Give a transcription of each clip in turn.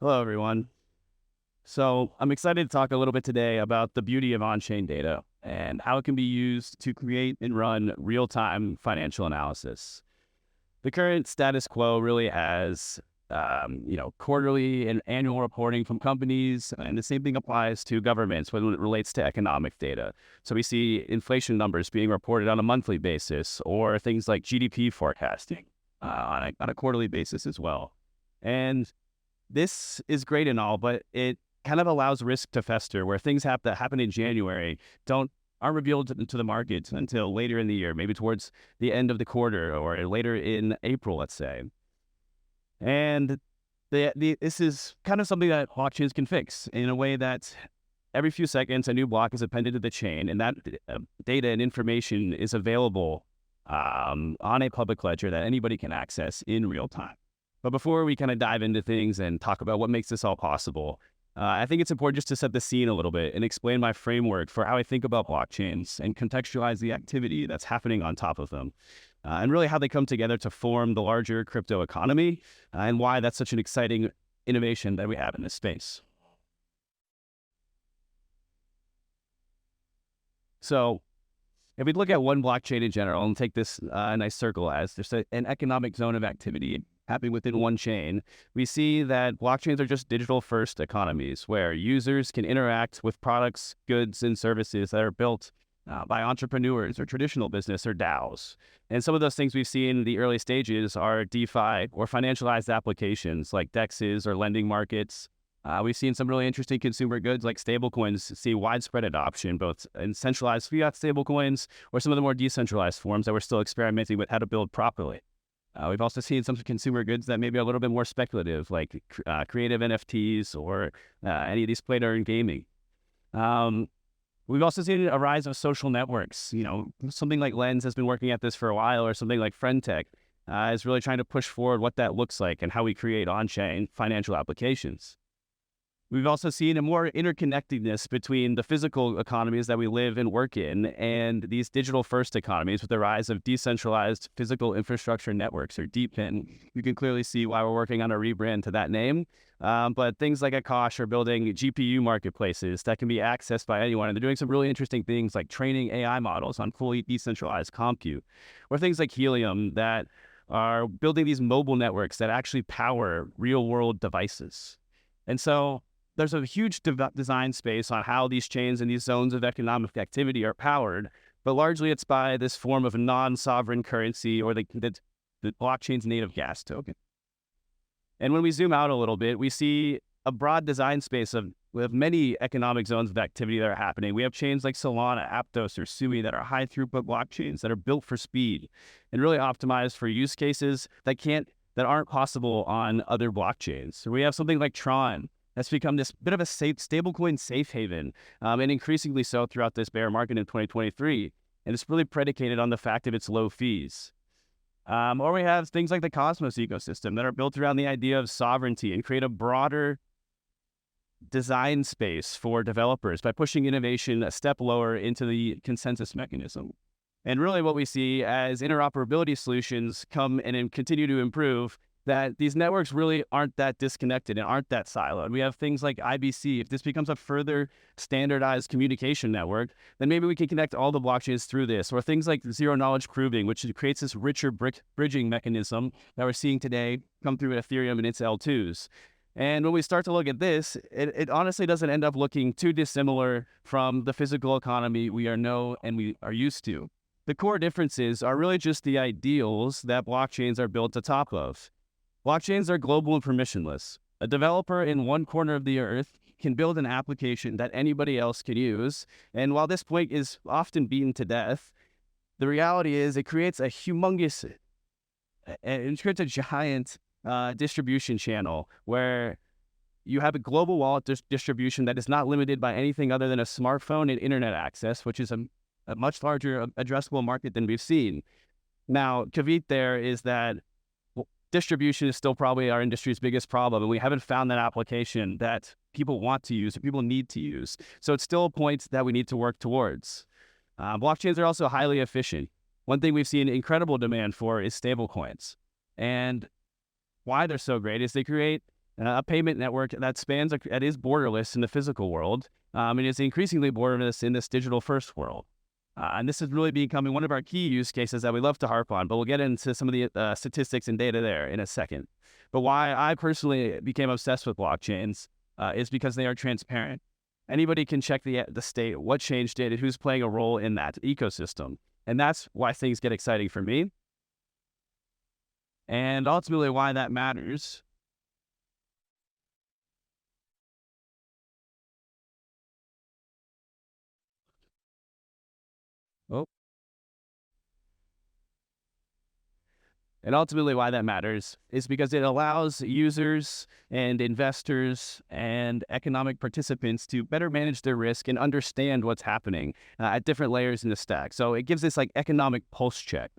Hello, everyone. So I'm excited to talk a little bit today about the beauty of on-chain data and how it can be used to create and run real-time financial analysis. The current status quo really has, quarterly and annual reporting from companies, and the same thing applies to governments when it relates to economic data. So we see inflation numbers being reported on a monthly basis, or things like GDP forecasting on a quarterly basis as well. And this is great and all, but it kind of allows risk to fester, where things that happen in January aren't revealed to the market until later in the year, maybe towards the end of the quarter or later in April, let's say. And this is kind of something that blockchains can fix in a way that every few seconds a new block is appended to the chain, and that data and information is available on a public ledger that anybody can access in real time. But before we kind of dive into things and talk about what makes this all possible, I think it's important just to set the scene a little bit and explain my framework for how I think about blockchains and contextualize the activity that's happening on top of them, and really how they come together to form the larger crypto economy, and why that's such an exciting innovation that we have in this space. So if we look at one blockchain in general and take this nice circle as just an economic zone of activity happening within one chain, we see that blockchains are just digital-first economies where users can interact with products, goods, and services that are built by entrepreneurs or traditional business or DAOs. And some of those things we've seen in the early stages are DeFi or financialized applications like DEXs or lending markets. We've seen some really interesting consumer goods like stablecoins see widespread adoption, both in centralized fiat stablecoins or some of the more decentralized forms that we're still experimenting with how to build properly. We've also seen some consumer goods that maybe are a little bit more speculative, like creative NFTs or any of these play-to-earn gaming. We've also seen a rise of social networks. Something like Lens has been working at this for a while, or something like Friendtech is really trying to push forward what that looks like and how we create on-chain financial applications. We've also seen a more interconnectedness between the physical economies that we live and work in and these digital-first economies with the rise of decentralized physical infrastructure networks, or DePIN. You can clearly see why we're working on a rebrand to that name. But things like Akash are building GPU marketplaces that can be accessed by anyone, and they're doing some really interesting things like training AI models on fully decentralized compute, or things like Helium that are building these mobile networks that actually power real-world devices. And so there's a huge design space on how these chains and these zones of economic activity are powered, but largely it's by this form of non-sovereign currency, or the blockchain's native gas token. And when we zoom out a little bit, we see a broad design space with many economic zones of activity that are happening. We have chains like Solana, Aptos, or Sui that are high throughput blockchains that are built for speed and really optimized for use cases that aren't possible on other blockchains. So we have something like Tron that's become this bit of a stablecoin safe haven, and increasingly so throughout this bear market in 2023. And it's really predicated on the fact of its low fees. Or we have things like the Cosmos ecosystem that are built around the idea of sovereignty and create a broader design space for developers by pushing innovation a step lower into the consensus mechanism. And really what we see as interoperability solutions come and continue to improve, that these networks really aren't that disconnected and aren't that siloed. We have things like IBC. If this becomes a further standardized communication network, then maybe we can connect all the blockchains through this, or things like zero-knowledge proving, which creates this richer bridging mechanism that we're seeing today come through Ethereum and its L2s. And when we start to look at this, it honestly doesn't end up looking too dissimilar from the physical economy we are used to. The core differences are really just the ideals that blockchains are built atop of. Blockchains are global and permissionless. A developer in one corner of the earth can build an application that anybody else can use. And while this point is often beaten to death, the reality is it creates a giant distribution channel where you have a global wallet distribution that is not limited by anything other than a smartphone and internet access, which is a much larger addressable market than we've seen. Now, caveat there is that distribution is still probably our industry's biggest problem, and we haven't found that application that people want to use, or people need to use. So it's still a point that we need to work towards. Blockchains are also highly efficient. One thing we've seen incredible demand for is stablecoins. And why they're so great is they create a payment network that that is borderless in the physical world, and is increasingly borderless in this digital first world. And this is really becoming one of our key use cases that we love to harp on, but we'll get into some of the statistics and data there in a second. But why I personally became obsessed with blockchains is because they are transparent. Anybody can check the state, what change did, and who's playing a role in that ecosystem. And that's why things get exciting for me. And ultimately why that matters. Oh. And ultimately why that matters is because it allows users and investors and economic participants to better manage their risk and understand what's happening at different layers in the stack. So it gives this like economic pulse check.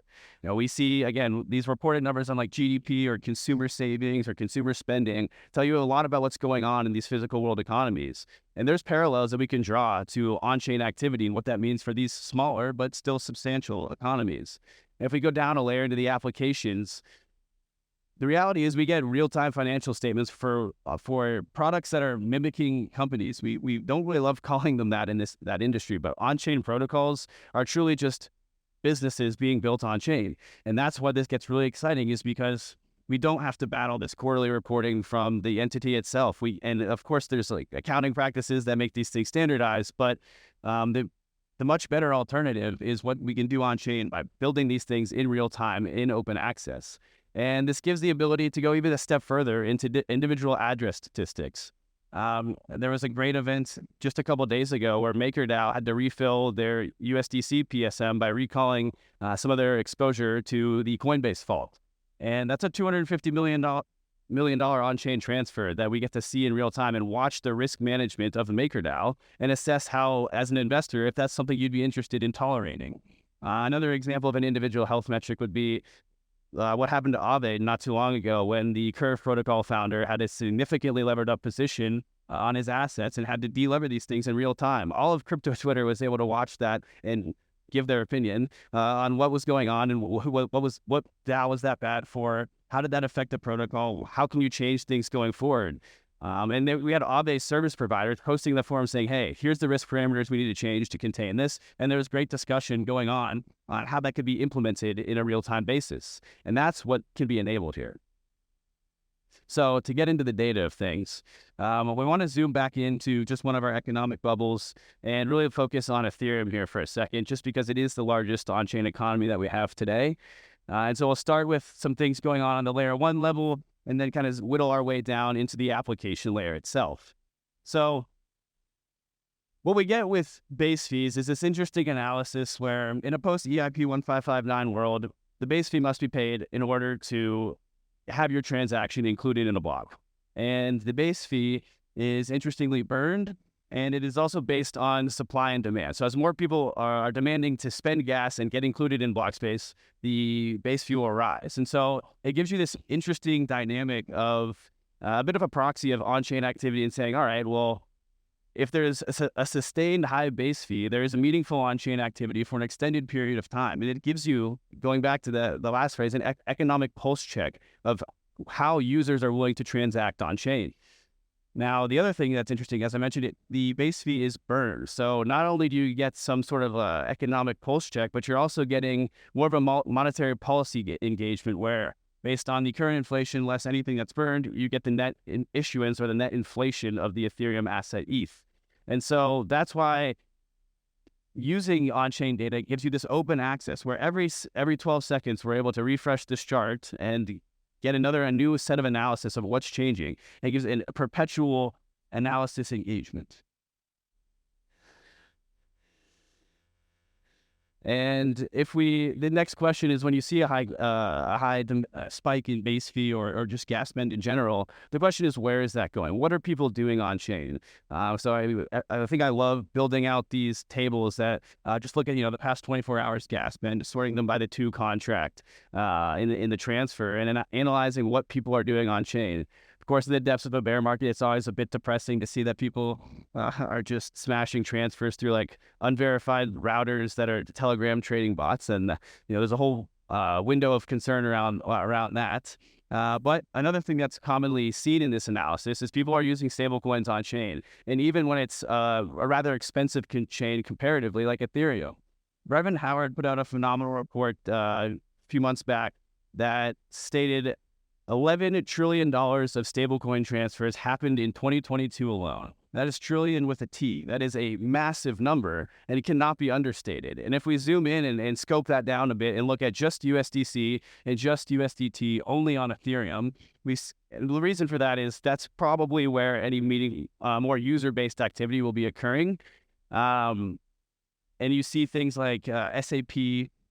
We see, again, these reported numbers on like GDP or consumer savings or consumer spending tell you a lot about what's going on in these physical world economies. And there's parallels that we can draw to on-chain activity and what that means for these smaller but still substantial economies. If we go down a layer into the applications, the reality is we get real-time financial statements for products that are mimicking companies. We don't really love calling them that in that industry, but on-chain protocols are truly just businesses being built on-chain. And that's why this gets really exciting, is because we don't have to battle this quarterly reporting from the entity itself. And of course, there's like accounting practices that make these things standardized, but the much better alternative is what we can do on-chain by building these things in real time in open access. And this gives the ability to go even a step further into individual address statistics. There was a great event just a couple of days ago where MakerDAO had to refill their USDC PSM by recalling some of their exposure to the Coinbase fault. And that's a $250 million on-chain transfer that we get to see in real time and watch the risk management of the MakerDAO and assess how, as an investor, if that's something you'd be interested in tolerating. Another example of an individual health metric would be what happened to Aave not too long ago when the Curve protocol founder had a significantly levered up position on his assets and had to delever these things in real time. All of crypto Twitter was able to watch that and give their opinion on what was going on and what DAO was that bad for. How did that affect the protocol? How can you change things going forward? And then we had Aave's service providers hosting the forum saying, hey, here's the risk parameters we need to change to contain this. And there was great discussion going on how that could be implemented in a real-time basis. And that's what can be enabled here. So to get into the data of things, we want to zoom back into just one of our economic bubbles and really focus on Ethereum here for a second, just because it is the largest on-chain economy that we have today. And so we'll start with some things going on the layer 1 level and then kind of whittle our way down into the application layer itself. So what we get with base fees is this interesting analysis where in a post-EIP 1559 world, the base fee must be paid in order to have your transaction included in a block. And the base fee is interestingly burned, and it is also based on supply and demand. So as more people are demanding to spend gas and get included in block space, the base fee will rise. And so it gives you this interesting dynamic of a bit of a proxy of on-chain activity and saying, all right, well, if there's a sustained high base fee, there is a meaningful on-chain activity for an extended period of time. And it gives you, going back to the last phrase, an economic pulse check of how users are willing to transact on-chain. Now, the other thing that's interesting, as I mentioned, the base fee is burned. So not only do you get some sort of economic pulse check, but you're also getting more of a monetary policy engagement where, based on the current inflation less anything that's burned, you get the net issuance or the net inflation of the Ethereum asset ETH. And so that's why using on-chain data gives you this open access where every 12 seconds we're able to refresh this chart and get a new set of analysis of what's changing. And it gives a perpetual analysis engagement. And the next question is, when you see a high spike in base fee or just gas spend in general, the question is, where is that going? What are people doing on chain? So I think I love building out these tables that just look at the past 24 hours gas spend, sorting them by the to contract in the transfer, and analyzing what people are doing on chain. Of course, in the depths of a bear market, it's always a bit depressing to see that people are just smashing transfers through like unverified routers that are Telegram trading bots, and there's a whole window of concern around that. But another thing that's commonly seen in this analysis is people are using stablecoins on chain. And even when it's a rather expensive chain comparatively, like Ethereum. Brevin Howard put out a phenomenal report a few months back that stated $11 trillion of stablecoin transfers happened in 2022 alone. That is trillion with a T. That is a massive number, and it cannot be understated. And if we zoom in and scope that down a bit and look at just USDC and just USDT only on Ethereum, and the reason for that is that's probably where any more user-based activity will be occurring. And you see things like SAP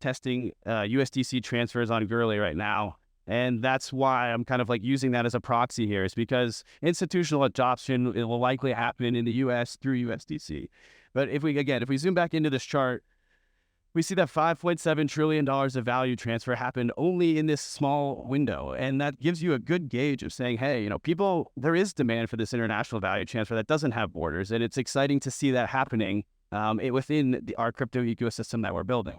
testing USDC transfers on Gurley right now. And that's why I'm kind of like using that as a proxy here, is because institutional adoption, it will likely happen in the US through USDC. But if we zoom back into this chart, we see that $5.7 trillion of value transfer happened only in this small window. And that gives you a good gauge of saying, hey, there is demand for this international value transfer that doesn't have borders. And it's exciting to see that happening within our crypto ecosystem that we're building.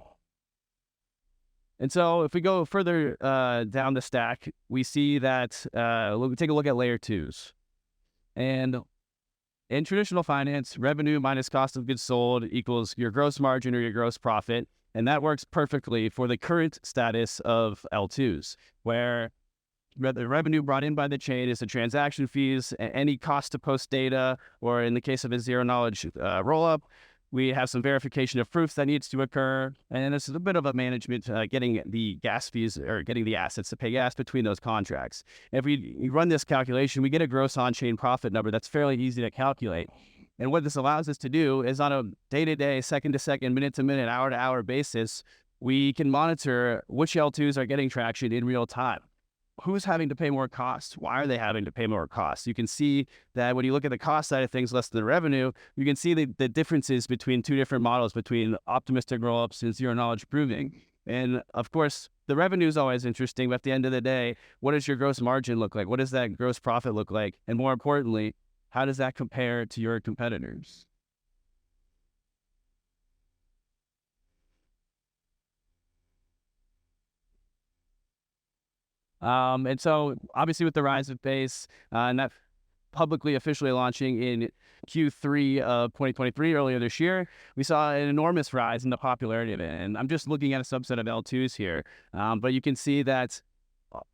And so if we go further down the stack, we see that we take a look at layer 2s. And in traditional finance, revenue minus cost of goods sold equals your gross margin or your gross profit. And that works perfectly for the current status of L2s, where the revenue brought in by the chain is the transaction fees, any cost to post data, or in the case of a zero-knowledge rollup, we have some verification of proofs that needs to occur, and this is a bit of a management getting the gas fees or getting the assets to pay gas between those contracts. If we run this calculation, we get a gross on-chain profit number that's fairly easy to calculate. And what this allows us to do is on a day-to-day, second-to-second, minute-to-minute, hour-to-hour basis, we can monitor which L2s are getting traction in real time. Who's having to pay more costs? Why are they having to pay more costs? You can see that when you look at the cost side of things less than the revenue, you can see the differences between two different models, between optimistic rollups and zero-knowledge proving. And of course, the revenue is always interesting, but at the end of the day, what does your gross margin look like? What does that gross profit look like? And more importantly, how does that compare to your competitors? And so obviously with the rise of Base and that publicly officially launching in Q3 of 2023 earlier this year, we saw an enormous rise in the popularity of it. And I'm just looking at a subset of L2s here, but you can see that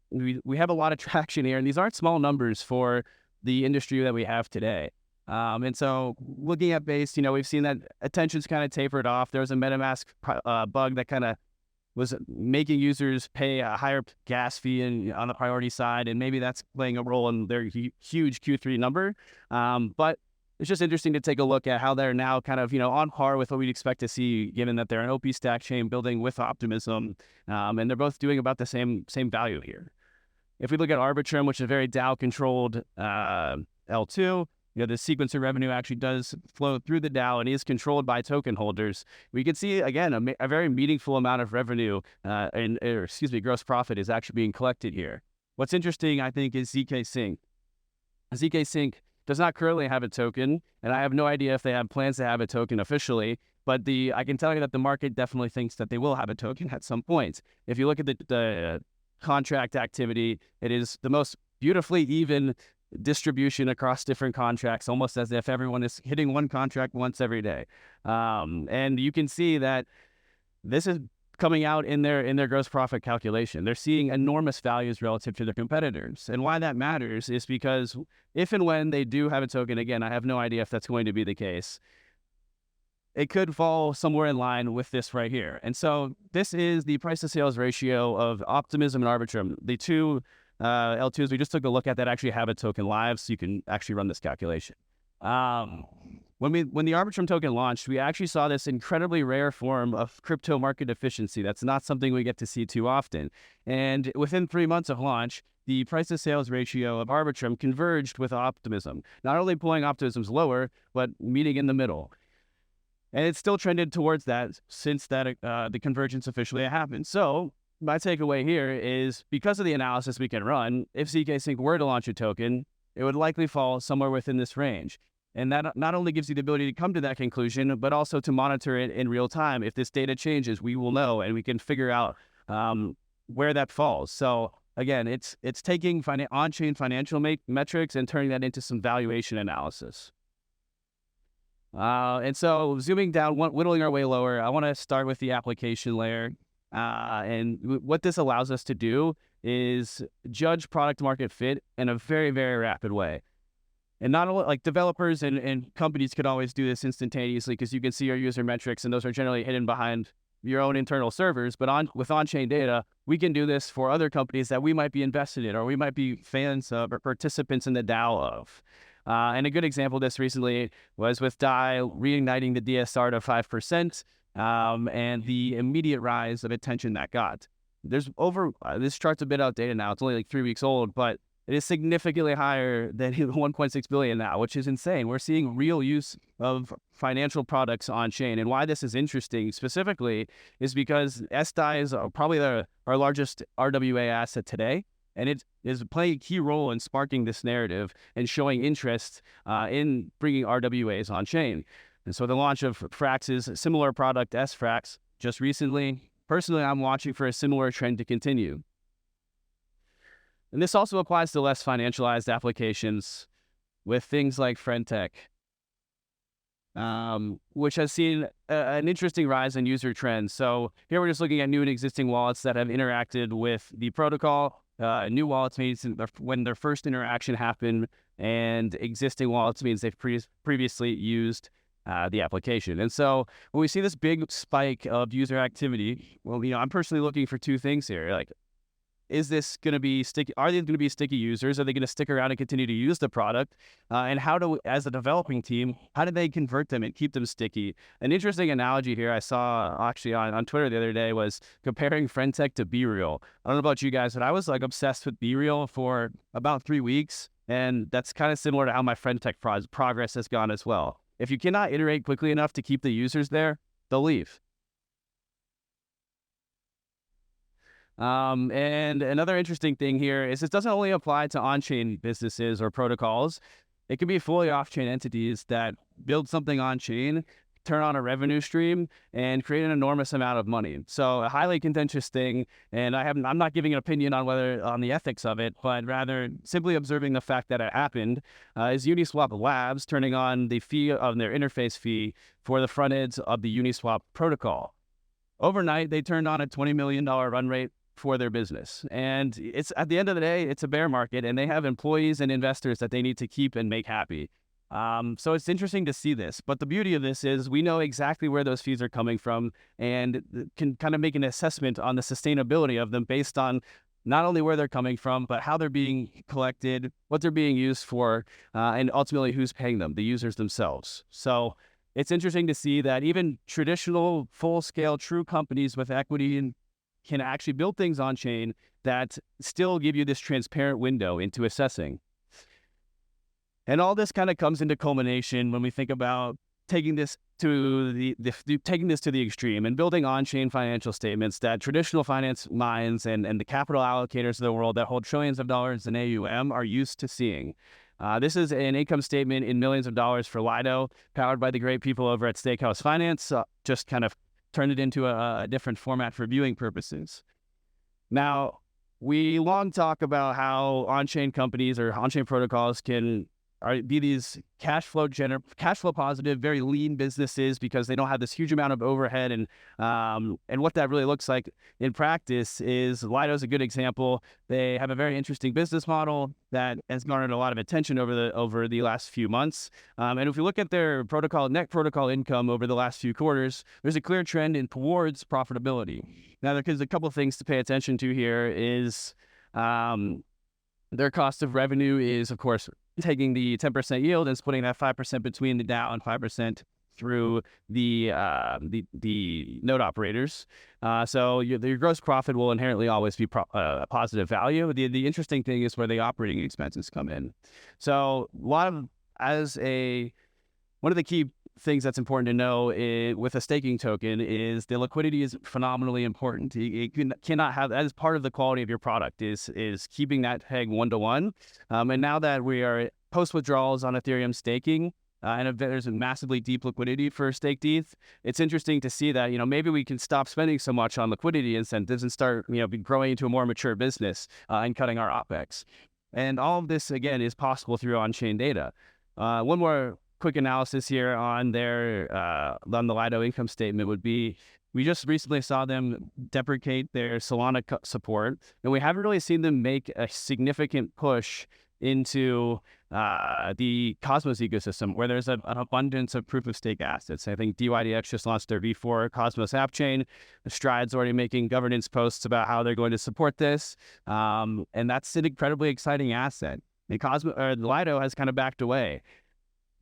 we have a lot of traction here, and these aren't small numbers for the industry that we have today. And so looking at Base, we've seen that attention's kind of tapered off. There was a MetaMask bug that kind of was making users pay a higher gas fee on the priority side, and maybe that's playing a role in their huge Q3 number. But it's just interesting to take a look at how they're now kind of, on par with what we'd expect to see, given that they're an OP stack chain building with optimism, and they're both doing about the same value here. If we look at Arbitrum, which is a very DAO-controlled L2, the sequencer revenue actually does flow through the DAO and is controlled by token holders. We can see, again, a very meaningful amount of revenue, gross profit is actually being collected here. What's interesting, I think, is ZK Sync. ZK Sync does not currently have a token, and I have no idea if they have plans to have a token officially, but I can tell you that the market definitely thinks that they will have a token at some point. If you look at the contract activity, it is the most beautifully even distribution across different contracts, almost as if everyone is hitting one contract once every day. And you can see that this is coming out in their gross profit calculation. They're seeing enormous values relative to their competitors. And why that matters is because if and when they do have a token, again, I have no idea if that's going to be the case, it could fall somewhere in line with this right here. And so this is the price to sales ratio of Optimism and Arbitrum, the two L2s we just took a look at that actually have a token live, so you can actually run this calculation. When the Arbitrum token launched, we actually saw this incredibly rare form of crypto market efficiency. That's not something we get to see too often. And within 3 months of launch, the price to sales ratio of Arbitrum converged with Optimism, not only pulling Optimism's lower, but meeting in the middle. And it's still trended towards that since that the convergence officially happened. So my takeaway here is, because of the analysis we can run, if ZK Sync were to launch a token, it would likely fall somewhere within this range. And that not only gives you the ability to come to that conclusion, but also to monitor it in real time. If this data changes, we will know, and we can figure out where that falls. So again, it's taking on-chain financial metrics and turning that into some valuation analysis. And so zooming down, whittling our way lower, I want to start with the application layer. And what this allows us to do is judge product market fit in a very, very rapid way. And not only like developers and companies could always do this instantaneously because you can see your user metrics and those are generally hidden behind your own internal servers. But with on-chain data, we can do this for other companies that we might be invested in or we might be fans of or participants in the DAO of. And a good example of this recently was with DAI reigniting the DSR to 5% and the immediate rise of attention that got. There's this chart's a bit outdated now. It's only like 3 weeks old, but it is significantly higher than 1.6 billion now, which is insane. We're seeing real use of financial products on chain. And why this is interesting specifically is because SDAI is probably our largest RWA asset today. And it is playing a key role in sparking this narrative and showing interest in bringing RWAs on chain. And so the launch of Frax's similar product, SFrax, just recently, personally, I'm watching for a similar trend to continue. And this also applies to less financialized applications with things like FriendTech, which has seen an interesting rise in user trends. So here we're just looking at new and existing wallets that have interacted with the protocol. New wallets means when their first interaction happened, and existing wallets means they've previously used the application. And so when we see this big spike of user activity, well, I'm personally looking for two things here. Like, is this going to be sticky? Are they going to be sticky users? Are they going to stick around and continue to use the product? And as a developing team, how do they convert them and keep them sticky? An interesting analogy here I saw actually on Twitter the other day was comparing FriendTech to BeReal. I don't know about you guys, but I was like obsessed with BeReal for about 3 weeks. And that's kind of similar to how my FriendTech progress has gone as well. If you cannot iterate quickly enough to keep the users there, they'll leave. And another interesting thing here is this doesn't only apply to on-chain businesses or protocols. It can be fully off-chain entities that build something on-chain, turn on a revenue stream, and create an enormous amount of money. So a highly contentious thing, and I'm not giving an opinion on the ethics of it, but rather simply observing the fact that it happened, is Uniswap Labs turning on the fee of their interface fee for the front ends of the Uniswap protocol. Overnight, they turned on a $20 million run rate for their business. And it's at the end of the day, it's a bear market and they have employees and investors that they need to keep and make happy. So it's interesting to see this. But the beauty of this is we know exactly where those fees are coming from and can kind of make an assessment on the sustainability of them based on not only where they're coming from, but how they're being collected, what they're being used for, and ultimately who's paying them, the users themselves. So it's interesting to see that even traditional, full-scale, true companies with equity can actually build things on chain that still give you this transparent window into assessing. And all this kind of comes into culmination when we think about taking this to the extreme and building on-chain financial statements that traditional finance minds and the capital allocators of the world that hold trillions of dollars in AUM are used to seeing. This is an income statement in millions of dollars for Lido, powered by the great people over at Steakhouse Finance, just kind of turned it into a different format for viewing purposes. Now, we long talk about how on-chain companies or on-chain protocols can be these cash flow positive, very lean businesses because they don't have this huge amount of overhead. And what that really looks like in practice is Lido's a good example. They have a very interesting business model that has garnered a lot of attention over the last few months. And if we look at their net protocol income over the last few quarters, there's a clear trend towards profitability. Now, there's a couple of things to pay attention to here is their cost of revenue is, of course, taking the 10% yield and splitting that 5% between the DAO and 5% through the node operators. So your gross profit will inherently always be a positive value. The interesting thing is where the operating expenses come in. So one of the key things that's important to know with a staking token is the liquidity is phenomenally important. You cannot have that as part of the quality of your product is keeping that peg 1-to-1. And now that we are post withdrawals on Ethereum staking, and if there's a massively deep liquidity for staked ETH, it's interesting to see that, maybe we can stop spending so much on liquidity incentives and start, growing into a more mature business and cutting our OpEx. And all of this, again, is possible through on-chain data. One more quick analysis here on on the Lido income statement would be, we just recently saw them deprecate their Solana support, and we haven't really seen them make a significant push into the Cosmos ecosystem, where there's an abundance of proof of stake assets. I think DYDX just launched their V4 Cosmos app chain. Stride's already making governance posts about how they're going to support this, and that's an incredibly exciting asset. And Lido has kind of backed away.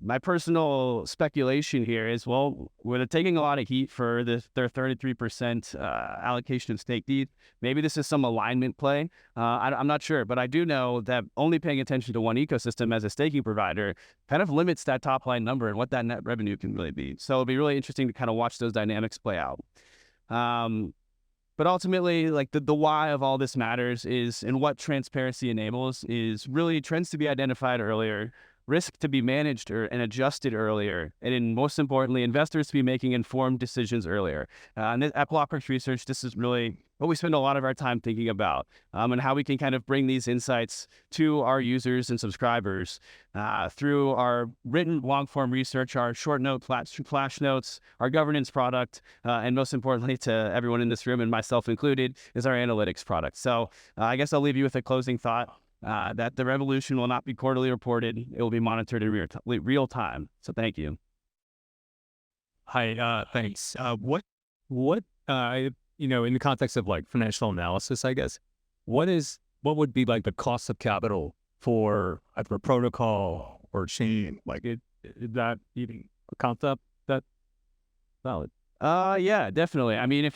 My personal speculation here is, well, they're taking a lot of heat for their 33% allocation of staked ETH. Maybe this is some alignment play. I'm not sure, but I do know that only paying attention to one ecosystem as a staking provider kind of limits that top line number and what that net revenue can really be. So it'll be really interesting to kind of watch those dynamics play out. But ultimately, like the why of all this matters is, and what transparency enables is really trends to be identified earlier, risk to be managed and adjusted earlier, and most importantly, investors to be making informed decisions earlier. And at Blockworks Research, this is really what we spend a lot of our time thinking about, and how we can kind of bring these insights to our users and subscribers through our written long-form research, our short note flash notes, our governance product, and most importantly to everyone in this room, and myself included, is our analytics product. So I guess I'll leave you with a closing thought. That the revolution will not be quarterly reported. It will be monitored in real time. So thank you. Hi, thanks. What in the context of like financial analysis, I guess, what would be like the cost of capital for either a protocol or chain? Like, is that even a concept that's valid? Yeah, definitely. I mean,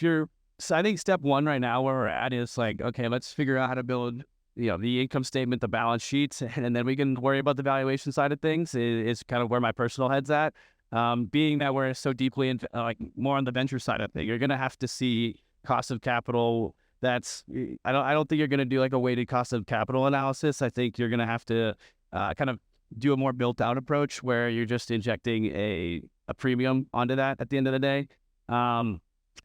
so I think step one right now where we're at is like, okay, let's figure out how to build the income statement, the balance sheets, and then we can worry about the valuation side of things is kind of where my personal head's at. Being that we're so deeply in, more on the venture side of things, you're going to have to see cost of capital. I don't think you're going to do like a weighted cost of capital analysis. I think you're going to have to kind of do a more built out approach where you're just injecting a premium onto that at the end of the day.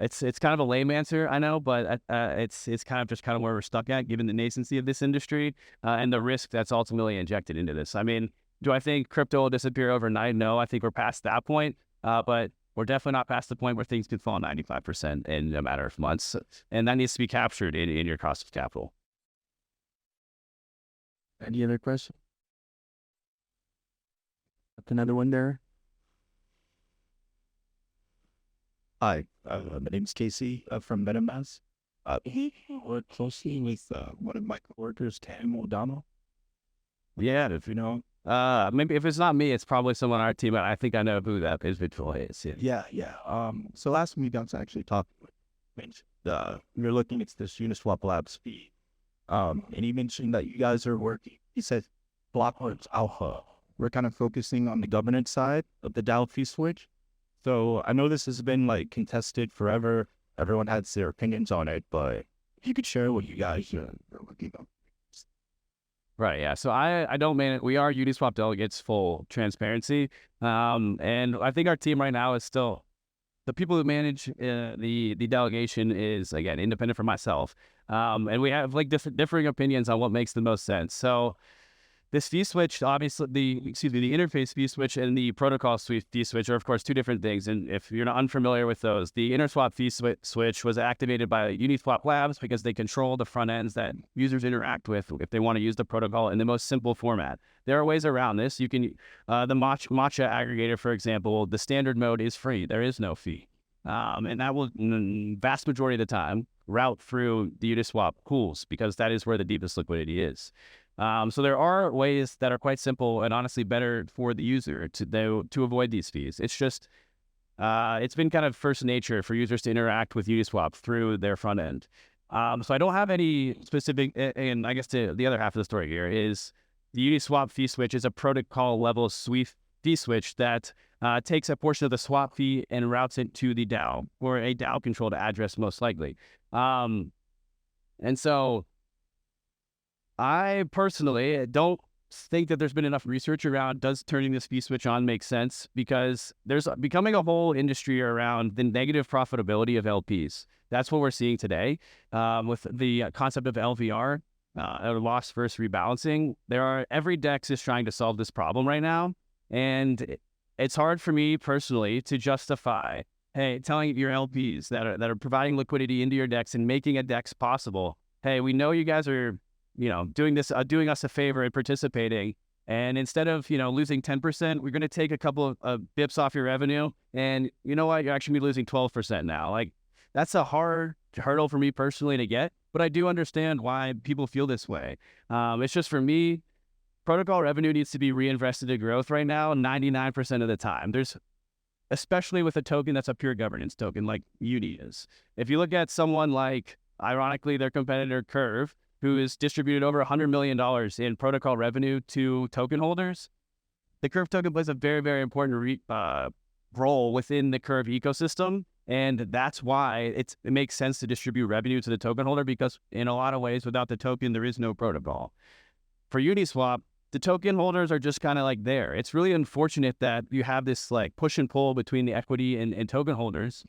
It's kind of a lame answer, I know, but it's kind of where we're stuck at, given the nascency of this industry and the risk that's ultimately injected into this. I mean, do I think crypto will disappear overnight? No, I think we're past that point, but we're definitely not past the point where things could fall 95% in a matter of months, and that needs to be captured in your cost of capital. Any other question? Another one there. Hi, my name's Casey from MetaMask. Work closely with one of my coworkers, Tam O'Donnell. Yeah, if you know, maybe if it's not me, it's probably someone on our team. I think I know who that individual is. Yeah. So last week I was actually talking with we were looking at this Uniswap Labs fee, and he mentioned that you guys are working. He said Blockworks Alpha. We're kind of focusing on the governance side of the DAO fee switch. So I know this has been like contested forever. Everyone has their opinions on it, but if you could share what you guys are looking at. Right, yeah. So I don't manage. We are Uniswap delegates, full transparency, and I think our team right now is still the people who manage the delegation is, again, independent from myself, and we have like differing opinions on what makes the most sense. So this fee switch, obviously, the interface fee switch and the protocol fee switch are, of course, two different things. And if you're not unfamiliar with those, the Interswap fee switch was activated by Uniswap Labs because they control the front ends that users interact with if they want to use the protocol in the most simple format. There are ways around this. You can, the Matcha aggregator, for example, the standard mode is free. There is no fee. And that will, vast majority of the time, route through the Uniswap pools because that is where the deepest liquidity is. So there are ways that are quite simple and honestly better for the user to avoid these fees. It's just, it's been kind of first nature for users to interact with Uniswap through their front end. So I don't have any specific, and I guess the other half of the story here is the Uniswap fee switch is a protocol level fee switch that takes a portion of the swap fee and routes it to the DAO or a DAO controlled address most likely. And so I personally don't think that there's been enough research around does turning this fee switch on make sense, because there's becoming a whole industry around the negative profitability of LPs. That's what we're seeing today with the concept of LVR, or loss versus rebalancing. Every DEX is trying to solve this problem right now, and it's hard for me personally to justify, hey, telling your LPs that are providing liquidity into your DEX and making a DEX possible, hey, we know you guys are, doing this, doing us a favor and participating. And instead of, losing 10%, we're going to take a couple of bips off your revenue. And you know what? You're actually losing 12% now. Like, that's a hard hurdle for me personally to get, but I do understand why people feel this way. It's just, for me, protocol revenue needs to be reinvested in growth right now 99% of the time. Especially with a token that's a pure governance token like Uni is. If you look at someone like, ironically, their competitor Curve, who has distributed over $100 million in protocol revenue to token holders, the Curve token plays a very, very important role within the Curve ecosystem. And that's why it makes sense to distribute revenue to the token holder, because in a lot of ways, without the token, there is no protocol. For Uniswap, the token holders are just kind of like there. It's really unfortunate that you have this like push and pull between the equity and token holders,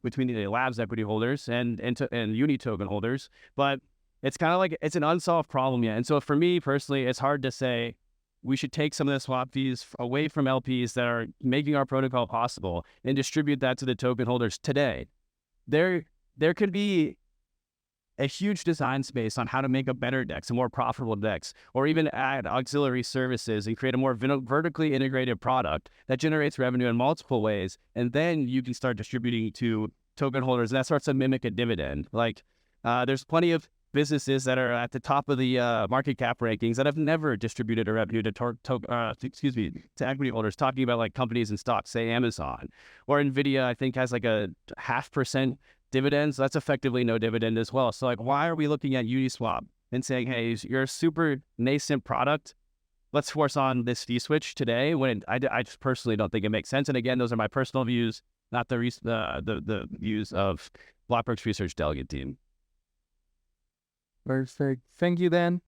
between the labs equity holders and Uni token holders. But it's kind of like it's an unsolved problem yet. And so for me personally, it's hard to say we should take some of the swap fees away from LPs that are making our protocol possible and distribute that to the token holders today. There could be a huge design space on how to make a better DEX, a more profitable DEX, or even add auxiliary services and create a more vertically integrated product that generates revenue in multiple ways. And then you can start distributing to token holders, and that starts to mimic a dividend. Like, there's plenty of businesses that are at the top of the market cap rankings that have never distributed a revenue to equity holders, talking about like companies and stocks, say Amazon or Nvidia, I think has like a 0.5% dividends. That's effectively no dividend as well. So like, why are we looking at Uniswap and saying, hey, you're a super nascent product, let's force on this fee switch today, when I just personally don't think it makes sense. And again, those are my personal views, not the views of Blockworks research delegate team. Perfect. Thank you, Dan.